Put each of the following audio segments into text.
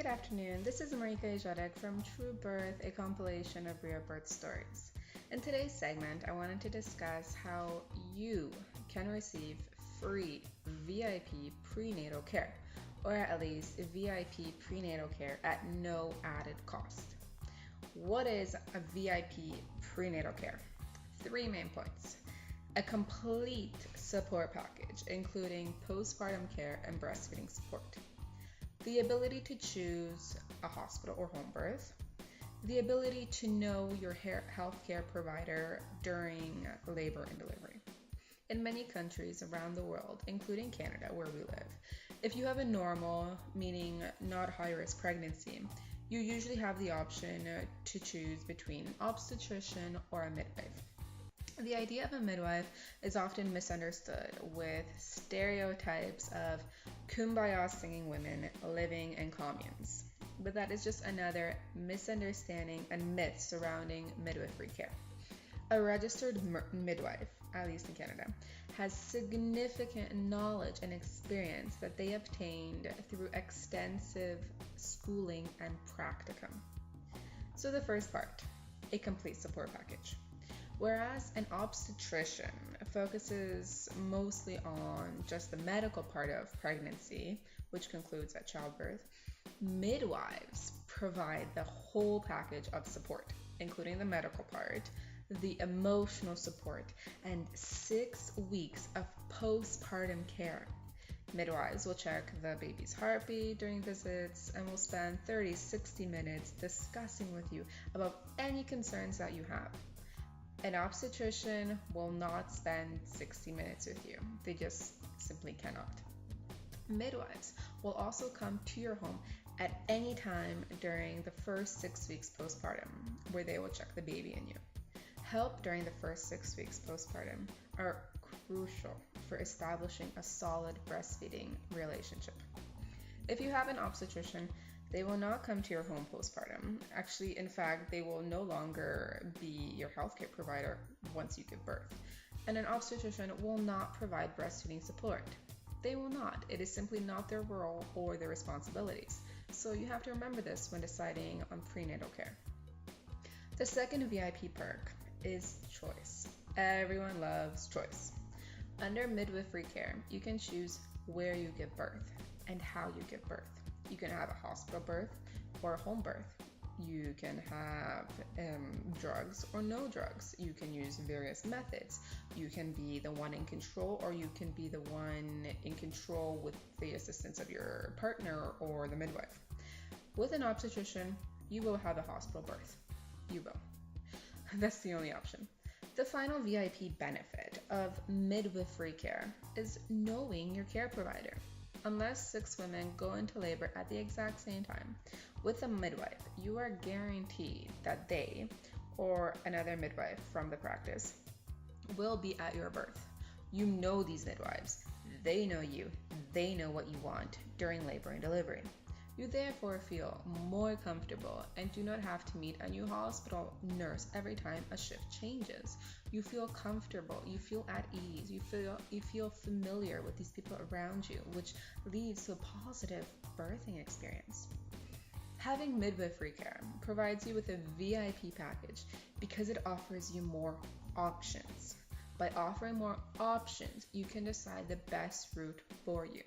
Good afternoon. This is Marika Ejadek from True Birth, a compilation of real birth stories. In today's segment, I wanted to discuss how you can receive free VIP prenatal care, or at least VIP prenatal care at no added cost. What is a VIP prenatal care? Three main points. A complete support package, including postpartum care and breastfeeding support. The ability to choose a hospital or home birth. The ability to know your healthcare provider during labor and delivery. In many countries around the world, including Canada where we live, if you have a normal, meaning not high-risk pregnancy, you usually have the option to choose between an obstetrician or a midwife. The idea of a midwife is often misunderstood, with stereotypes of kumbaya singing women living in communes. But that is just another misunderstanding and myth surrounding midwifery care. A registered midwife, at least in Canada, has significant knowledge and experience that they obtained through extensive schooling and practicum. So the first part, a complete support package. Whereas an obstetrician focuses mostly on just the medical part of pregnancy, which concludes at childbirth, midwives provide the whole package of support, including the medical part, the emotional support, and 6 weeks of postpartum care. Midwives will check the baby's heartbeat during visits and will spend 30-60 minutes discussing with you about any concerns that you have. An obstetrician will not spend 60 minutes with you. They just simply cannot. Midwives will also come to your home at any time during the first 6 weeks postpartum, where they will check the baby and you. Help during the first 6 weeks postpartum are crucial for establishing a solid breastfeeding relationship. If you have an obstetrician, they will not come to your home postpartum. Actually, in fact, they will no longer be your healthcare provider once you give birth. And an obstetrician will not provide breastfeeding support. They will not. It is simply not their role or their responsibilities. So you have to remember this when deciding on prenatal care. The second VIP perk is choice. Everyone loves choice. Under midwifery care, you can choose where you give birth and how you give birth. You can have a hospital birth or a home birth. You can have drugs or no drugs. You can use various methods. You can be the one in control, or you can be the one in control with the assistance of your partner or the midwife. With an obstetrician, you will have a hospital birth. You will. That's the only option. The final VIP benefit of midwifery care is knowing your care provider. Unless 6 women go into labor at the exact same time, with a midwife, you are guaranteed that they, or another midwife from the practice, will be at your birth. You know these midwives. They know you. They know what you want during labor and delivery. You therefore feel more comfortable and do not have to meet a new hospital nurse every time a shift changes. You feel comfortable, you feel at ease, you feel familiar with these people around you, which leads to a positive birthing experience. Having midwifery care provides you with a VIP package because it offers you more options. By offering more options, you can decide the best route for you.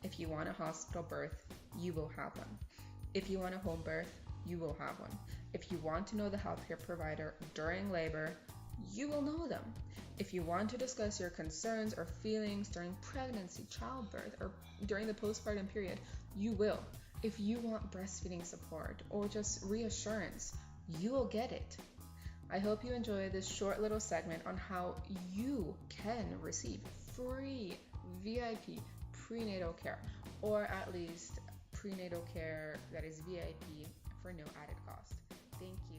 If you want a hospital birth, you will have one. If you want a home birth, you will have one. If you want to know the healthcare provider during labor, you will know them. If you want to discuss your concerns or feelings during pregnancy, childbirth, or during the postpartum period, you will. If you want breastfeeding support or just reassurance, you will get it. I hope you enjoyed this short little segment on how you can receive free VIP prenatal care, or at least prenatal care that is VIP for no added cost. Thank you.